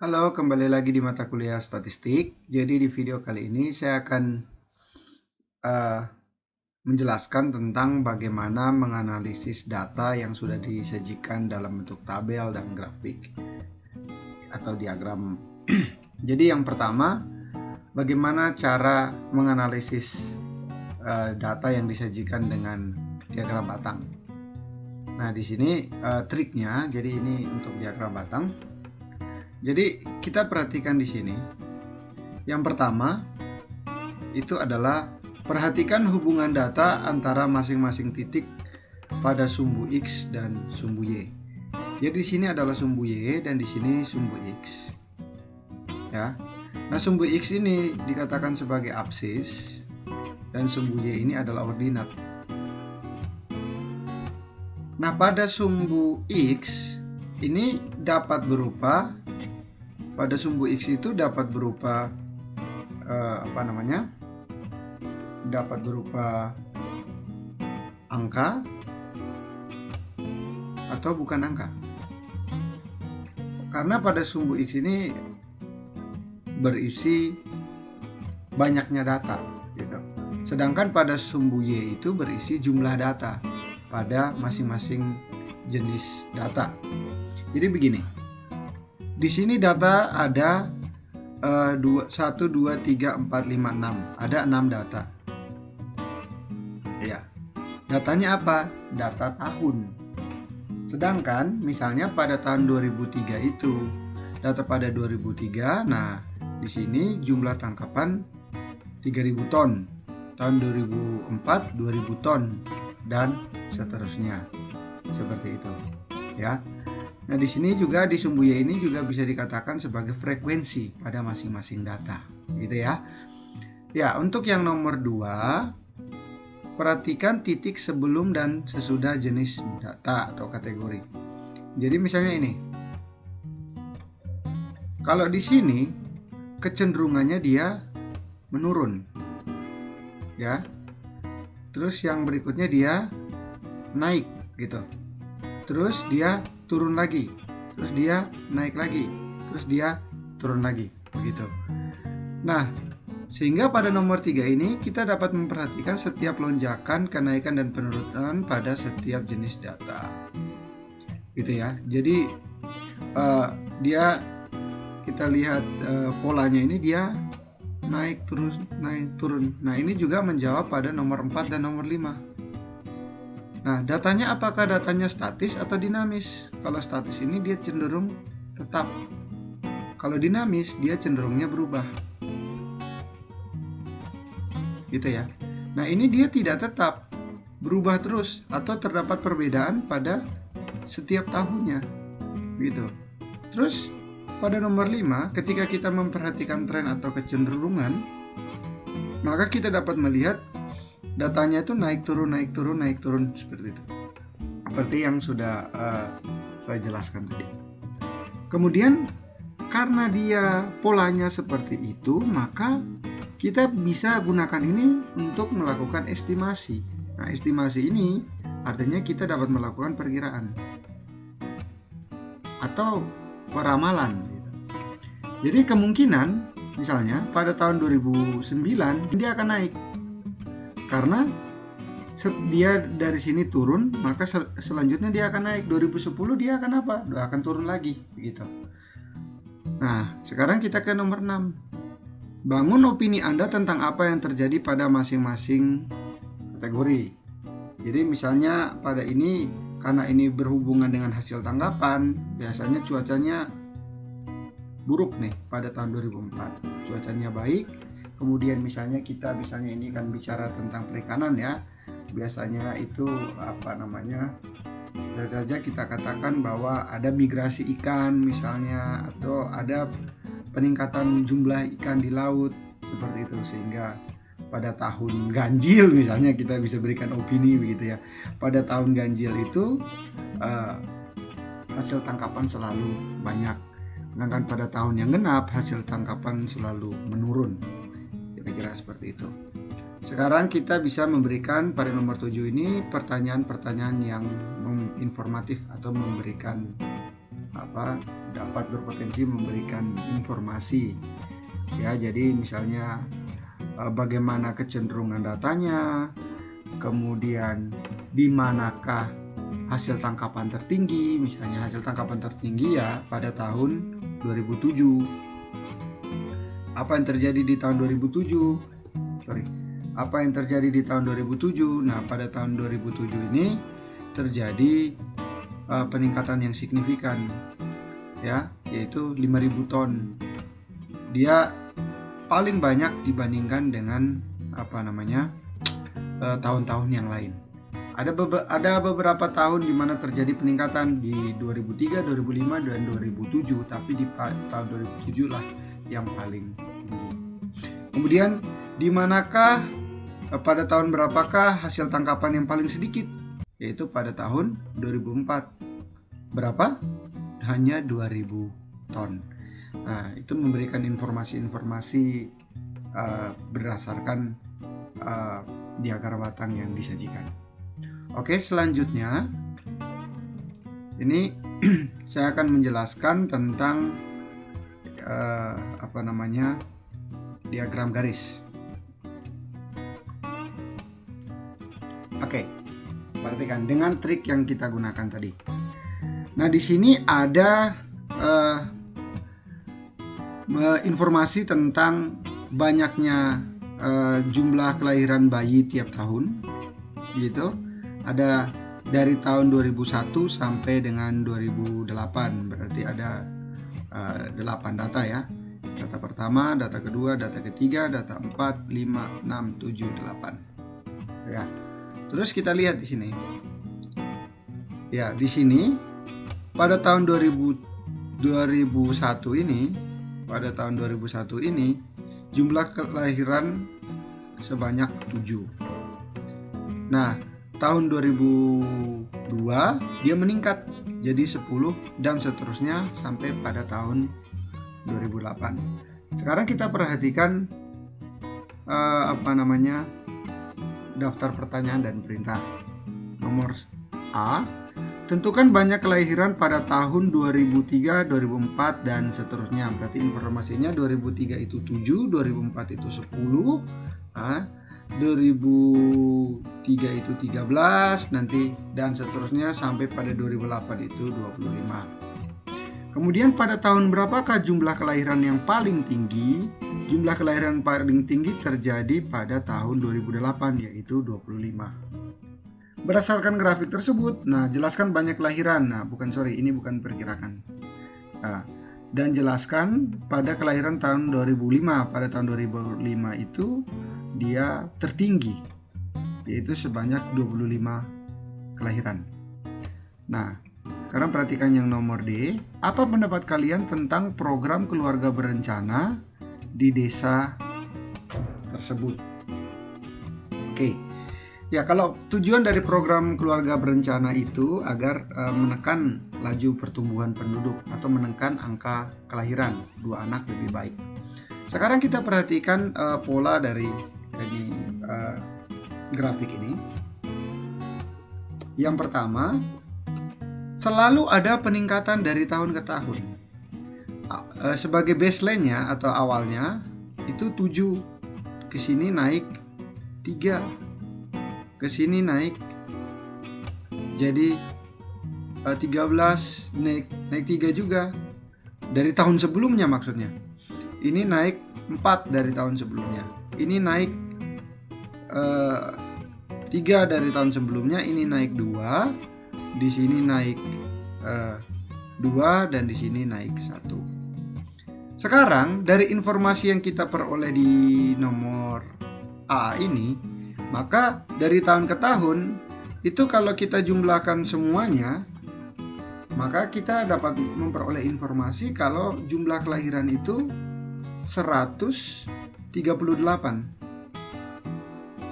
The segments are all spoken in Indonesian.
Halo, kembali lagi di mata kuliah statistik. Jadi di video kali ini saya akan eh, menjelaskan tentang bagaimana menganalisis data yang sudah disajikan dalam bentuk tabel dan grafik atau diagram. Jadi yang pertama, bagaimana cara menganalisis data yang disajikan dengan diagram batang. Nah, di sini triknya, jadi ini untuk diagram batang. Jadi kita perhatikan di sini. Yang pertama itu adalah perhatikan hubungan data antara masing-masing titik pada sumbu X dan sumbu Y. Jadi di sini adalah sumbu Y dan di sini sumbu X. Ya. Nah, sumbu X ini dikatakan sebagai absis dan sumbu Y ini adalah ordinat. Nah, pada sumbu X ini dapat berupa pada sumbu X itu dapat berupa dapat berupa angka atau bukan angka. Karena pada sumbu X ini berisi banyaknya data gitu. Sedangkan pada sumbu Y itu berisi jumlah data pada masing-masing jenis data. Jadi begini. Di sini data ada 1, 2, 3, 4, 5, 6. Ada 6 data. Ya. Datanya apa? Data tahun. Sedangkan misalnya pada tahun 2003 itu data pada 2003, nah di sini jumlah tangkapan 3000 ton. Tahun 2004 2000 ton dan seterusnya. Seperti itu, ya. Nah, di sini juga di sumbu Y ini juga bisa dikatakan sebagai frekuensi pada masing-masing data, gitu ya. Ya, untuk yang nomor 2, perhatikan titik sebelum dan sesudah jenis data atau kategori. Jadi misalnya ini. Kalau di sini kecenderungannya dia menurun. Ya. Terus yang berikutnya dia naik gitu. Terus dia turun lagi, terus dia naik lagi, terus dia turun lagi, begitu. Nah, sehingga pada nomor 3 ini kita dapat memperhatikan setiap lonjakan, kenaikan, dan penurunan pada setiap jenis data, gitu ya. Jadi dia kita lihat polanya ini dia naik terus, naik turun. Nah, ini juga menjawab pada nomor 4 dan nomor 5. Nah, datanya apakah datanya statis atau dinamis? Kalau statis ini dia cenderung tetap. Kalau dinamis dia cenderungnya berubah. Gitu ya. Nah, ini dia tidak tetap, berubah terus atau terdapat perbedaan pada setiap tahunnya. Gitu. Terus pada nomor 5, ketika kita memperhatikan tren atau kecenderungan, maka kita dapat melihat datanya itu naik turun seperti itu. Seperti yang sudah saya jelaskan tadi. Kemudian karena dia polanya seperti itu, maka kita bisa gunakan ini untuk melakukan estimasi. Nah, estimasi ini artinya kita dapat melakukan perkiraan atau peramalan. Jadi kemungkinan misalnya pada tahun 2009 dia akan naik. Karena dia dari sini turun, maka selanjutnya dia akan naik. 2010 dia akan apa? Dia akan turun lagi, begitu. Nah, sekarang kita ke nomor 6. Bangun opini Anda tentang apa yang terjadi pada masing-masing kategori. Jadi misalnya pada ini, karena ini berhubungan dengan hasil tangkapan, biasanya cuacanya buruk nih pada tahun 2004. Cuacanya baik. Kemudian misalnya ini kan bicara tentang perikanan ya. Biasanya itu bisa saja kita katakan bahwa ada migrasi ikan misalnya, atau ada peningkatan jumlah ikan di laut seperti itu, sehingga pada tahun ganjil misalnya kita bisa berikan opini begitu ya. Pada tahun ganjil itu hasil tangkapan selalu banyak, sedangkan pada tahun yang genap hasil tangkapan selalu menurun. Kira-kira seperti itu. Sekarang kita bisa memberikan pada nomor 7 ini pertanyaan-pertanyaan yang informatif atau memberikan dapat berpotensi memberikan informasi. Ya, jadi misalnya bagaimana kecenderungan datanya, kemudian di manakah hasil tangkapan tertinggi. Misalnya hasil tangkapan tertinggi ya pada tahun 2007. Apa yang terjadi di tahun 2007? Apa yang terjadi di tahun 2007? Nah, pada tahun 2007 ini terjadi peningkatan yang signifikan, ya, yaitu 5.000 ton. Dia paling banyak dibandingkan dengan tahun-tahun yang lain. Ada beberapa tahun di mana terjadi peningkatan di 2003, 2005 dan 2007, tapi di tahun 2007 lah yang paling tinggi. Kemudian di manakah pada tahun berapakah hasil tangkapan yang paling sedikit? Yaitu pada tahun 2004. Berapa? Hanya 2.000 ton. Nah, itu memberikan informasi-informasi berdasarkan diagram batang yang disajikan. Oke, selanjutnya ini saya akan menjelaskan tentang diagram garis. Oke, perhatikan dengan trik yang kita gunakan tadi. Nah, di sini ada informasi tentang banyaknya jumlah kelahiran bayi tiap tahun, gitu. Ada dari tahun 2001 sampai dengan 2008, berarti ada 8 data ya. Data pertama, data kedua, data ketiga, data 4, 5, 6, 7, 8. Ya. Terus kita lihat di sini. Ya, di sini pada tahun 2001 ini jumlah kelahiran sebanyak 7. Nah, tahun 2002 dia meningkat jadi 10 dan seterusnya sampai pada tahun 2008. Sekarang kita perhatikan daftar pertanyaan dan perintah. Nomor A, tentukan banyak kelahiran pada tahun 2003, 2004 dan seterusnya. Berarti informasinya 2003 itu 7, 2004 itu 10, 2003 itu 13 nanti dan seterusnya sampai pada 2008 itu 25. Kemudian pada tahun berapakah jumlah kelahiran yang paling tinggi? Jumlah kelahiran paling tinggi terjadi pada tahun 2008 yaitu 25. Berdasarkan grafik tersebut, jelaskan banyak kelahiran. Ini bukan perkirakan. Dan jelaskan pada kelahiran tahun 2005. Pada tahun 2005 itu dia tertinggi, yaitu sebanyak 25 kelahiran. Nah, sekarang perhatikan yang nomor D. Apa pendapat kalian tentang program keluarga berencana di desa tersebut? Oke. Ya, kalau tujuan dari program keluarga berencana itu agar menekan laju pertumbuhan penduduk atau menekan angka kelahiran 2 anak lebih baik. Sekarang kita perhatikan pola dari grafik ini. Yang pertama, selalu ada peningkatan dari tahun ke tahun. Sebagai baseline-nya atau awalnya itu 7, ke sini naik 3, ke sini naik jadi 13, naik 3 juga dari tahun sebelumnya maksudnya. Ini naik 4 dari tahun sebelumnya. Ini naik 3 dari tahun sebelumnya, ini naik 2, di sini naik 2 dan di sini naik 1. Sekarang dari informasi yang kita peroleh di nomor A ini, maka dari tahun ke tahun itu kalau kita jumlahkan semuanya, maka kita dapat memperoleh informasi kalau jumlah kelahiran itu 138.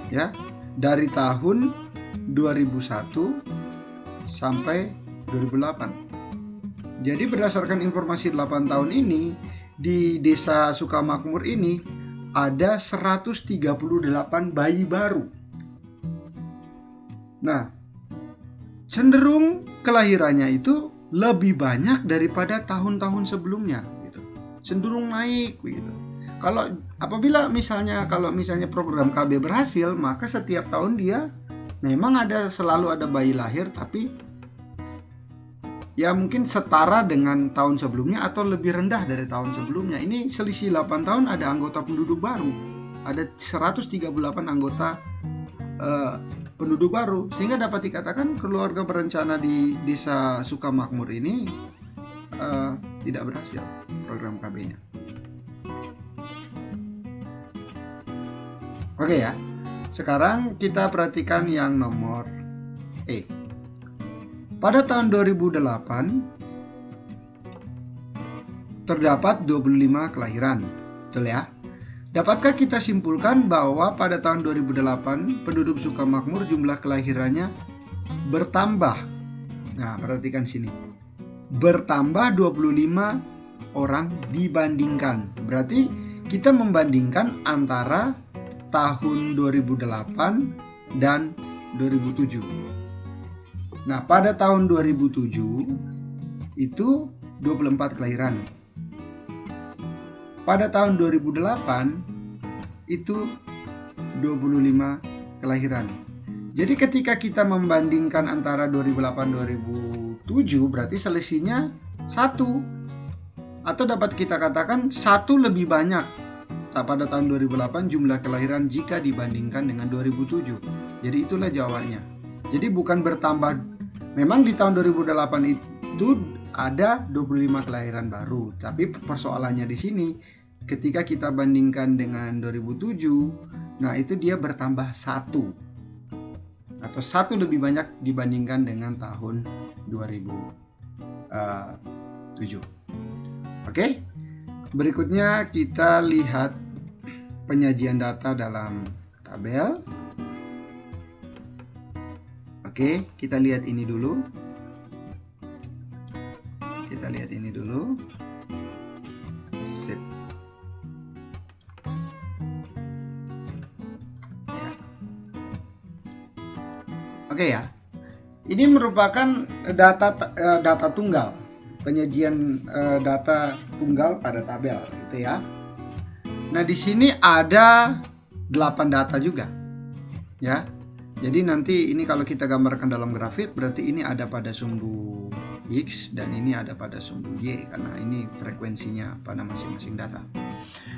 Ya, dari tahun 2001 sampai 2008. Jadi berdasarkan informasi 8 tahun ini, di desa Sukamakmur ini ada 138 bayi baru. Nah, cenderung kelahirannya itu lebih banyak daripada tahun-tahun sebelumnya gitu. Cenderung naik begitu. Apabila misalnya program KB berhasil, maka setiap tahun dia memang selalu ada bayi lahir, tapi ya mungkin setara dengan tahun sebelumnya atau lebih rendah dari tahun sebelumnya. Ini selisih 8 tahun ada anggota penduduk baru. Ada 138 anggota penduduk baru, sehingga dapat dikatakan keluarga berencana di Desa Sukamakmur ini tidak berhasil program KB-nya. Oke ya, sekarang kita perhatikan yang nomor E. Pada tahun 2008 terdapat 25 kelahiran, betul ya? Dapatkah kita simpulkan bahwa pada tahun 2008 penduduk Sukamakmur jumlah kelahirannya bertambah? Nah, perhatikan sini. Bertambah 25 orang dibandingkan. Berarti kita membandingkan antara tahun 2008 dan 2007. Nah, pada tahun 2007 itu 24 kelahiran. Pada tahun 2008 itu 25 kelahiran. Jadi ketika kita membandingkan antara 2008-2007 berarti selisihnya 1. Atau dapat kita katakan 1 lebih banyak pada tahun 2008 jumlah kelahiran jika dibandingkan dengan 2007. Jadi itulah jawabannya. Jadi bukan bertambah. Memang di tahun 2008 itu ada 25 kelahiran baru. Tapi persoalannya di sini ketika kita bandingkan dengan 2007, nah itu dia bertambah 1 atau 1 lebih banyak dibandingkan dengan tahun 2007. Oke, berikutnya kita lihat penyajian data dalam tabel. Oke, kita lihat ini dulu. Oke ya, ini merupakan data tunggal, penyajian data tunggal pada tabel, gitu ya. Nah di sini ada 8 data juga, ya. Jadi nanti ini kalau kita gambarkan dalam grafik, berarti ini ada pada sumbu X dan ini ada pada sumbu Y, karena ini frekuensinya pada masing-masing data.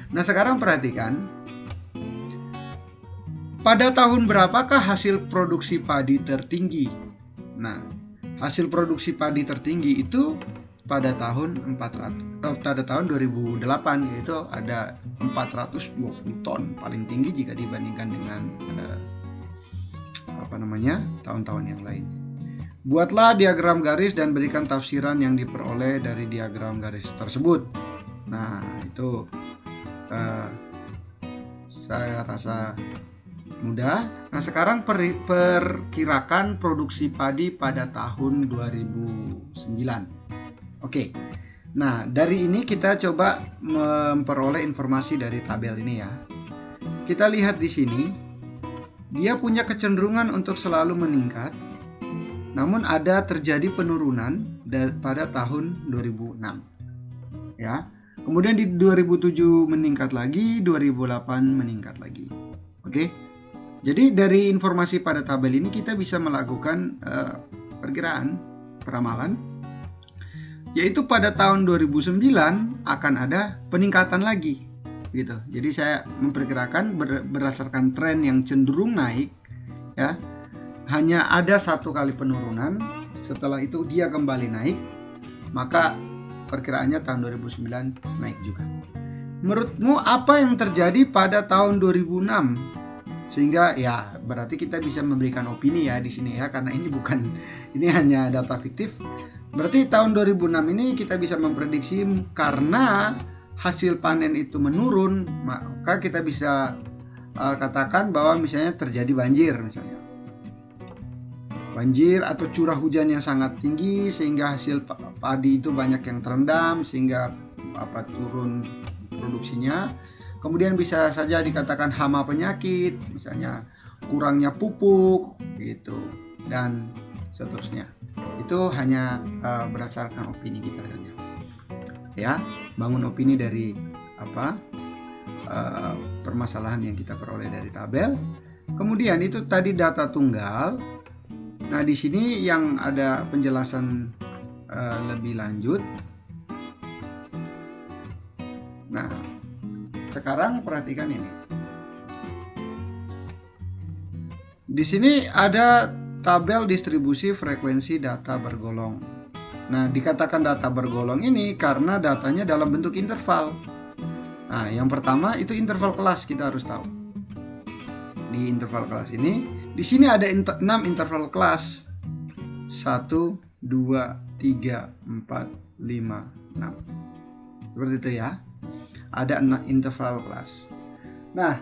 Nah sekarang perhatikan. Pada tahun berapakah hasil produksi padi tertinggi? Nah, hasil produksi padi tertinggi itu pada tahun 2008, yaitu ada 420 ton, paling tinggi jika dibandingkan dengan tahun-tahun yang lain. Buatlah diagram garis dan berikan tafsiran yang diperoleh dari diagram garis tersebut. Nah, itu saya rasa mudah. Nah sekarang perkirakan produksi padi pada tahun 2009. Oke. Nah dari ini kita coba memperoleh informasi dari tabel ini ya. Kita lihat di sini, dia punya kecenderungan untuk selalu meningkat. Namun ada terjadi penurunan pada tahun 2006. Ya. Kemudian di 2007 meningkat lagi, 2008 meningkat lagi. Oke. Jadi dari informasi pada tabel ini kita bisa melakukan peramalan, yaitu pada tahun 2009 akan ada peningkatan lagi, gitu. Jadi saya memperkirakan berdasarkan tren yang cenderung naik, ya, hanya ada 1 kali penurunan, setelah itu dia kembali naik, maka perkiraannya tahun 2009 naik juga. Menurutmu apa yang terjadi pada tahun 2006? Sehingga ya berarti kita bisa memberikan opini ya di sini ya, karena ini hanya data fiktif. Berarti tahun 2006 ini kita bisa memprediksi karena hasil panen itu menurun, maka kita bisa katakan bahwa misalnya terjadi banjir misalnya. Banjir atau curah hujan yang sangat tinggi sehingga hasil padi itu banyak yang terendam sehingga turun produksinya. Kemudian bisa saja dikatakan hama penyakit, misalnya kurangnya pupuk, gitu, dan seterusnya. Itu hanya berdasarkan opini kita saja. Ya, bangun opini dari permasalahan yang kita peroleh dari tabel. Kemudian itu tadi data tunggal. Nah, di sini yang ada penjelasan lebih lanjut. Nah, sekarang perhatikan ini. Di sini ada tabel distribusi frekuensi data bergolong. Nah, dikatakan data bergolong ini karena datanya dalam bentuk interval. Nah, yang pertama itu interval kelas, kita harus tahu. Di interval kelas ini, di sini ada 6 interval kelas. 1, 2, 3, 4, 5, 6. Seperti itu ya. Ada 6 interval kelas. Nah,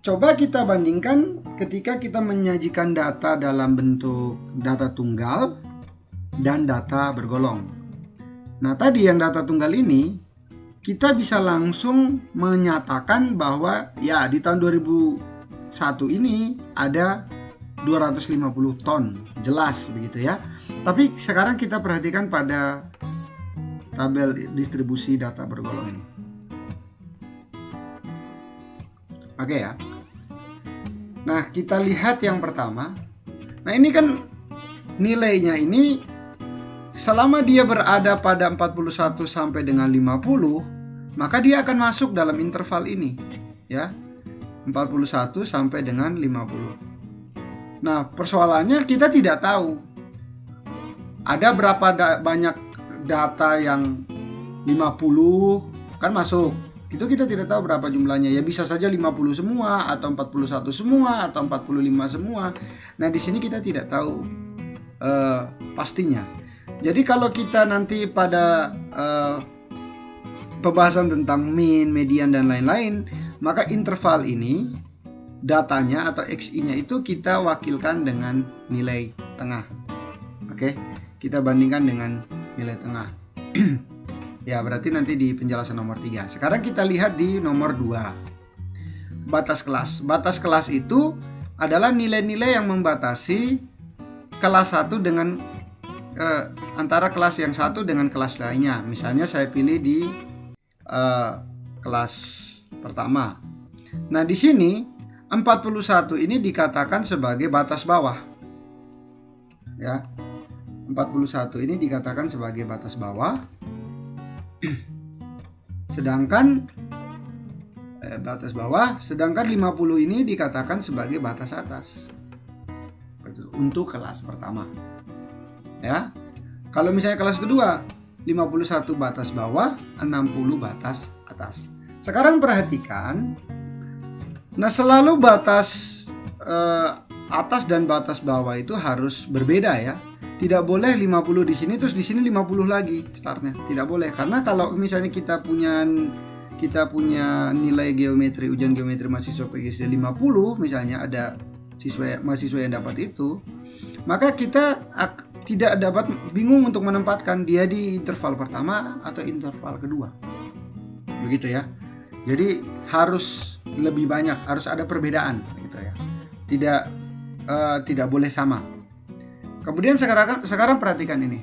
coba kita bandingkan ketika kita menyajikan data dalam bentuk data tunggal dan data bergolong. Nah, tadi yang data tunggal ini kita bisa langsung menyatakan bahwa ya di tahun 2001 ini ada 250 ton, jelas begitu ya. Tapi sekarang kita perhatikan pada tabel distribusi data bergolong ini. Oke ya. Nah, kita lihat yang pertama. Nah, ini kan nilainya ini selama dia berada pada 41 sampai dengan 50, maka dia akan masuk dalam interval ini, ya. 41 sampai dengan 50. Nah, persoalannya kita tidak tahu ada berapa banyak data yang 50 kan masuk. Itu kita tidak tahu berapa jumlahnya. Ya bisa saja 50 semua atau 41 semua atau 45 semua. Nah, di sini kita tidak tahu pastinya. Jadi kalau kita nanti pada pembahasan tentang mean, median dan lain-lain, maka interval ini datanya atau XI-nya itu kita wakilkan dengan nilai tengah. Oke, kita bandingkan dengan nilai tengah. Ya, berarti nanti di penjelasan nomor 3. Sekarang kita lihat di nomor 2. Batas kelas. Batas kelas itu adalah nilai-nilai yang membatasi kelas 1 dengan antara kelas yang satu dengan kelas lainnya. Misalnya saya pilih di kelas pertama. Nah, di sini 41 ini dikatakan sebagai batas bawah. Ya. 41 ini dikatakan sebagai batas bawah. Sedangkan batas bawah, sedangkan 50 ini dikatakan sebagai batas atas untuk kelas pertama. Ya. Kalau misalnya kelas kedua, 51 batas bawah, 60 batas atas. Sekarang perhatikan. Nah, selalu batas atas dan batas bawah itu harus berbeda ya. Tidak boleh 50 di sini terus di sini 50 lagi startnya. Tidak boleh, karena kalau misalnya kita punya nilai geometri, ujian geometri mahasiswa PGSD 50, misalnya ada mahasiswa yang dapat itu, maka kita tidak dapat, bingung untuk menempatkan dia di interval pertama atau interval kedua. Begitu ya. Jadi harus lebih banyak, harus ada perbedaan gitu ya. Tidak boleh sama. Kemudian sekarang perhatikan ini.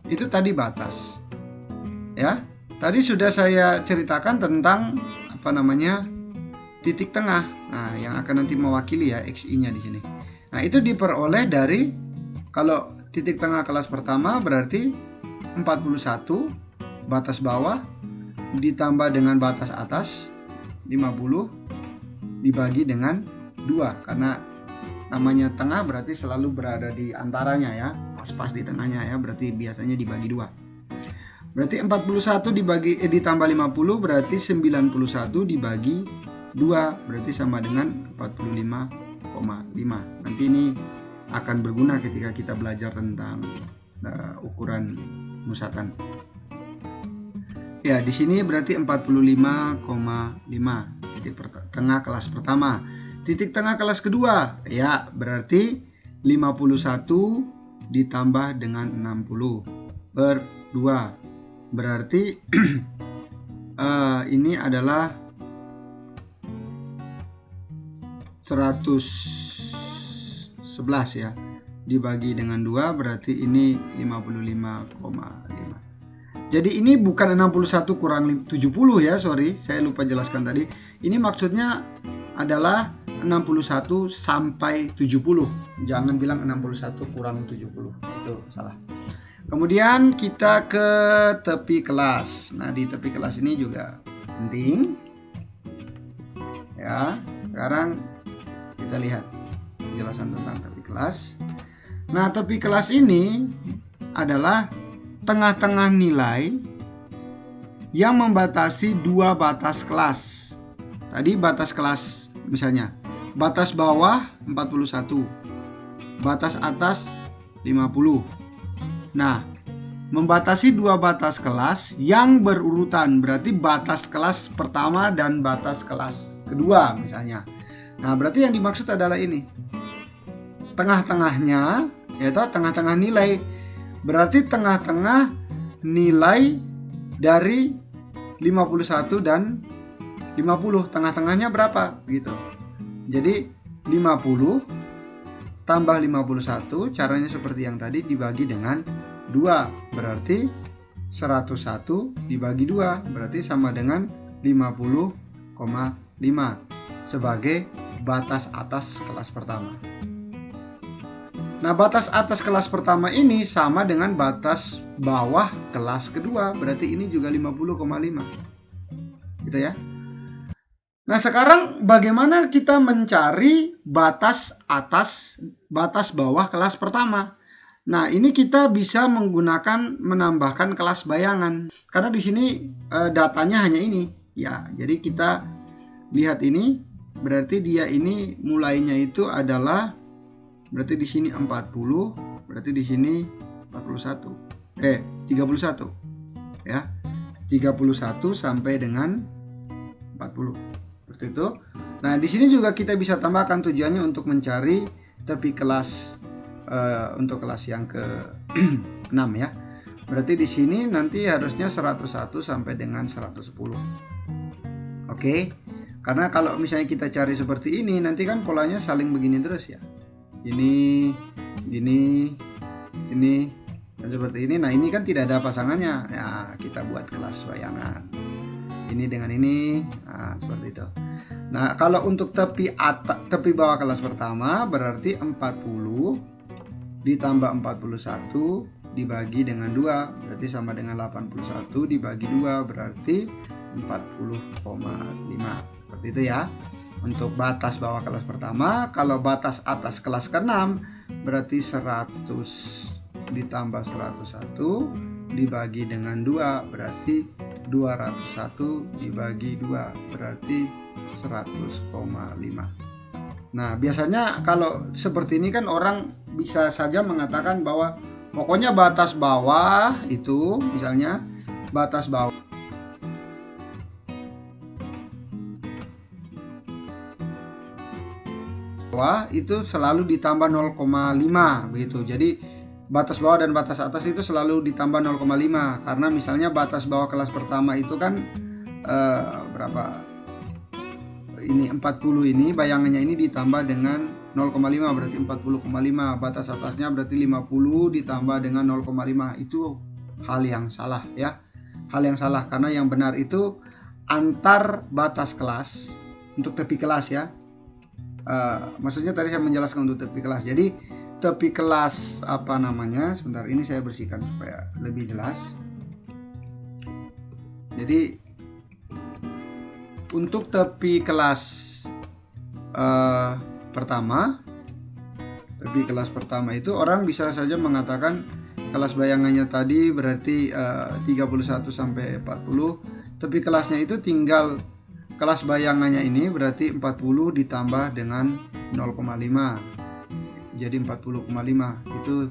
Itu tadi batas. Ya. Tadi sudah saya ceritakan tentang titik tengah. Nah, yang akan nanti mewakili ya XI-nya di sini. Nah, itu diperoleh dari, kalau titik tengah kelas pertama berarti 41 batas bawah ditambah dengan batas atas 50 dibagi dengan 2, karena namanya tengah berarti selalu berada di antaranya ya, pas-pas di tengahnya ya, berarti biasanya dibagi 2. Berarti 41 ditambah 50 berarti 91 dibagi 2 berarti sama dengan 45,5. Nanti ini akan berguna ketika kita belajar tentang ukuran musatan. Ya, di sini berarti 45,5 titik tengah kelas pertama. Titik tengah kelas kedua, ya berarti 51 ditambah dengan 60 per 2. Berarti ini adalah 111 ya. dibagi dengan 2 berarti ini 55,5. Jadi ini bukan 61 kurang 70 ya, sorry, saya lupa jelaskan tadi. Ini maksudnya adalah 61 sampai 70. Jangan bilang 61 kurang 70. Itu salah. Kemudian kita ke tepi kelas. Nah, di tepi kelas ini juga penting. Ya, sekarang kita lihat penjelasan tentang tepi kelas. Nah, tepi kelas ini adalah tengah-tengah nilai yang membatasi dua batas kelas. Tadi batas kelas misalnya, batas bawah 41, batas atas 50. Nah, membatasi dua batas kelas yang berurutan, berarti batas kelas pertama dan batas kelas kedua misalnya. Nah, berarti yang dimaksud adalah ini. Tengah-tengahnya, yaitu tengah-tengah nilai. Berarti tengah-tengah nilai dari 51 dan 50. Tengah-tengahnya berapa? Begitu. Jadi 50 tambah 51, caranya seperti yang tadi, dibagi dengan 2. Berarti 101 dibagi 2. Berarti sama dengan 50,5 sebagai batas atas kelas pertama. Nah, batas atas kelas pertama ini sama dengan batas bawah kelas kedua. Berarti ini juga 50,5. Gitu ya. Nah, sekarang bagaimana kita mencari batas atas, batas bawah kelas pertama? Nah, ini kita bisa menambahkan kelas bayangan. Karena di sini datanya hanya ini. Ya, jadi kita lihat ini. Berarti dia ini mulainya itu adalah, berarti di sini 40, berarti di sini 31. 31. Ya. 31 sampai dengan 40. Seperti itu. Nah, di sini juga kita bisa tambahkan, tujuannya untuk mencari tepi kelas untuk kelas yang ke-6 ya. Berarti di sini nanti harusnya 101 sampai dengan 110. Oke. Karena kalau misalnya kita cari seperti ini, nanti kan polanya saling begini terus ya. Ini, dan seperti ini. Nah, ini kan tidak ada pasangannya. Ya, kita buat kelas bayangan. Ini dengan ini, nah, seperti itu. Nah, kalau untuk tepi bawah kelas pertama berarti 40 ditambah 41 dibagi dengan 2, berarti sama dengan 81 dibagi 2, berarti 40,5. Seperti itu ya. Untuk batas bawah kelas pertama. Kalau batas atas kelas ke-6 berarti 100 ditambah 101 dibagi dengan 2, berarti 201 dibagi 2, berarti 100,5. Nah, biasanya kalau seperti ini kan orang bisa saja mengatakan bahwa pokoknya batas bawah itu, misalnya batas bawah itu selalu ditambah 0,5 begitu. Jadi batas bawah dan batas atas itu selalu ditambah 0,5, karena misalnya batas bawah kelas pertama itu kan berapa? Ini 40, ini bayangannya ini ditambah dengan 0,5 berarti 40,5. Batas atasnya berarti 50 ditambah dengan 0,5. Itu hal yang salah ya. Hal yang salah, karena yang benar itu antar batas kelas untuk tepi kelas ya. Maksudnya tadi saya menjelaskan untuk tepi kelas. Jadi tepi kelas apa namanya? Sebentar, ini saya bersihkan supaya lebih jelas. Jadi untuk tepi kelas pertama, tepi kelas pertama itu orang bisa saja mengatakan kelas bayangannya tadi berarti 31 sampai 40. Tepi kelasnya itu tinggal kelas bayangannya ini berarti 40 ditambah dengan 0,5. Jadi 40,5 itu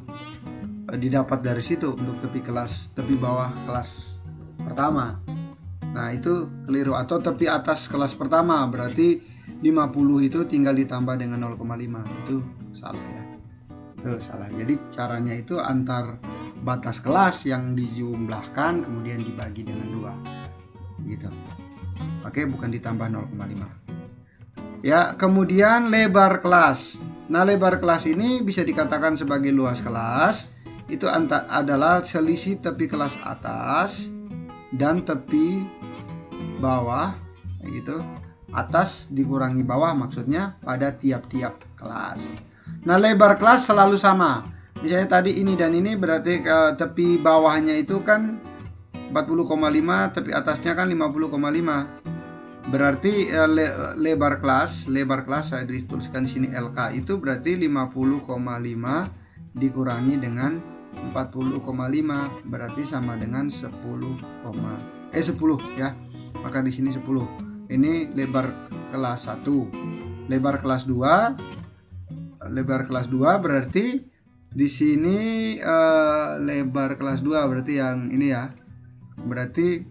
didapat dari situ untuk tepi bawah kelas pertama. Nah, itu keliru. Atau tepi atas kelas pertama berarti 50 itu tinggal ditambah dengan 0,5. Itu salah ya. Itu salah. Jadi caranya itu antar batas kelas yang dijumlahkan kemudian dibagi dengan 2. Gitu. Oke, bukan ditambah 0,5. Ya, kemudian lebar kelas. Nah, lebar kelas ini bisa dikatakan sebagai luas kelas. Itu adalah selisih tepi kelas atas dan tepi bawah, gitu. Atas dikurangi bawah maksudnya pada tiap-tiap kelas. Nah, lebar kelas selalu sama. Misalnya tadi ini dan ini berarti tepi bawahnya itu kan 40,5, tepi atasnya kan 50,5. Berarti lebar kelas saya dituliskan di sini LK itu berarti 50,5 dikurangi dengan 40,5 berarti sama dengan 10 ya. Maka di sini 10. Ini lebar kelas 1. Lebar kelas 2 berarti di sini lebar kelas 2 berarti yang ini ya. Berarti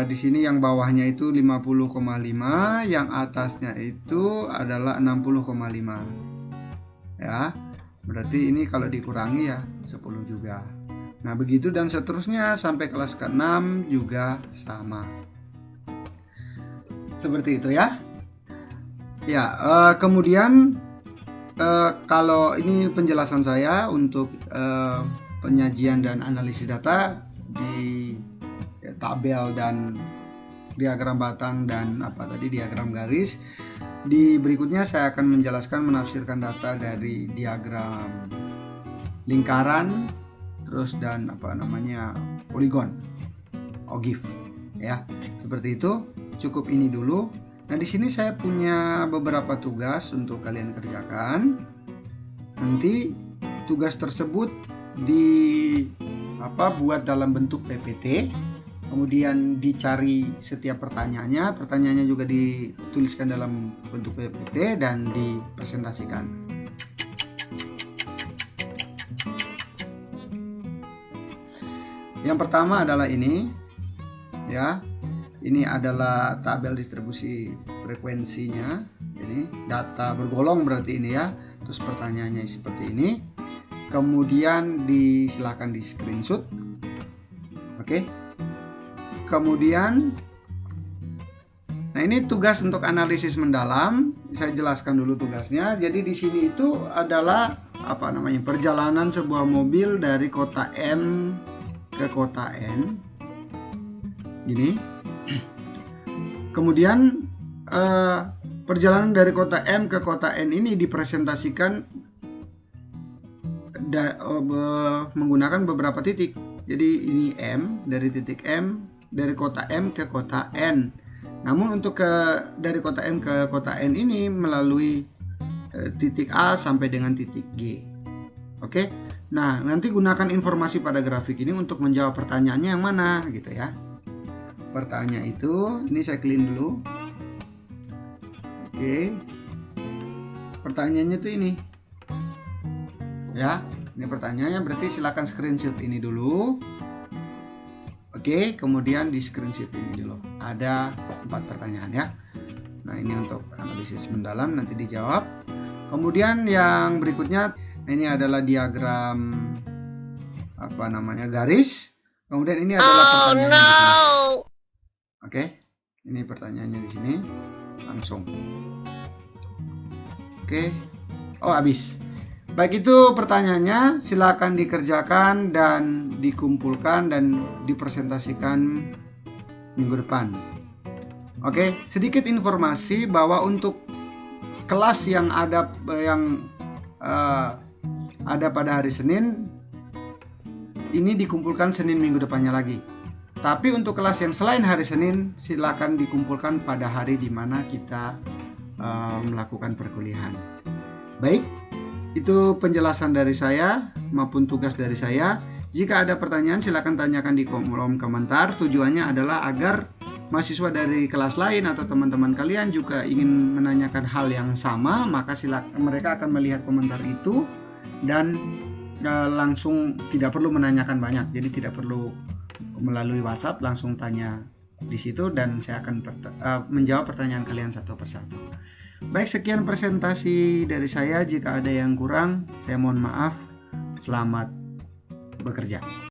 di sini yang bawahnya itu 50,5, yang atasnya itu adalah 60,5. Ya. Berarti ini kalau dikurangi ya 10 juga. Nah, begitu dan seterusnya sampai kelas ke-6 juga sama. Seperti itu ya. Ya, kemudian kalau ini penjelasan saya untuk penyajian dan analisis data di tabel dan diagram batang dan diagram garis. Di berikutnya saya akan menjelaskan menafsirkan data dari diagram lingkaran terus dan poligon, OGIF ya. Seperti itu. Cukup ini dulu. Nah, di sini saya punya beberapa tugas untuk kalian kerjakan. Nanti tugas tersebut buat dalam bentuk PPT. Kemudian dicari setiap pertanyaannya. Pertanyaannya juga dituliskan dalam bentuk PPT dan dipresentasikan. Yang pertama adalah ini, ya. Ini adalah tabel distribusi frekuensinya. Ini data bergolong berarti ini ya. Terus pertanyaannya seperti ini. Kemudian silakan di screenshot. Oke. Kemudian, nah ini tugas untuk analisis mendalam. Saya jelaskan dulu tugasnya. Jadi di sini itu adalah perjalanan sebuah mobil dari kota M ke kota N. Gini. Kemudian perjalanan dari kota M ke kota N ini dipresentasikan menggunakan beberapa titik. Jadi ini M, dari titik M dari kota M ke kota N. Namun untuk dari kota M ke kota N ini melalui titik A sampai dengan titik G. Oke. Nah, nanti gunakan informasi pada grafik ini untuk menjawab pertanyaannya yang mana gitu ya. Pertanyaan itu, ini saya clean dulu. Oke. Pertanyaannya tuh ini. Ya, ini pertanyaannya berarti silakan screenshot ini dulu. Oke, kemudian di screenshot ini dulu. Ada 4 pertanyaan ya. Nah, ini untuk analisis mendalam nanti dijawab. Kemudian yang berikutnya, ini adalah diagram garis. Kemudian ini adalah pertanyaan di sini. Oke, ini pertanyaannya di sini. Langsung. Oke. Oh, habis. Baik, itu pertanyaannya, silakan dikerjakan dan dikumpulkan dan dipresentasikan minggu depan. Oke, sedikit informasi bahwa untuk kelas yang ada pada hari Senin ini dikumpulkan Senin minggu depannya lagi. Tapi untuk kelas yang selain hari Senin silakan dikumpulkan pada hari di mana kita melakukan perkuliahan. Baik. Itu penjelasan dari saya maupun tugas dari saya. Jika ada pertanyaan silakan tanyakan di kolom komentar. Tujuannya adalah agar mahasiswa dari kelas lain atau teman-teman kalian juga ingin menanyakan hal yang sama, maka mereka akan melihat komentar itu dan langsung tidak perlu menanyakan banyak. Jadi tidak perlu melalui WhatsApp, langsung tanya di situ dan saya akan menjawab pertanyaan kalian satu persatu. Baik, sekian presentasi dari saya. Jika ada yang kurang, saya mohon maaf. Selamat bekerja.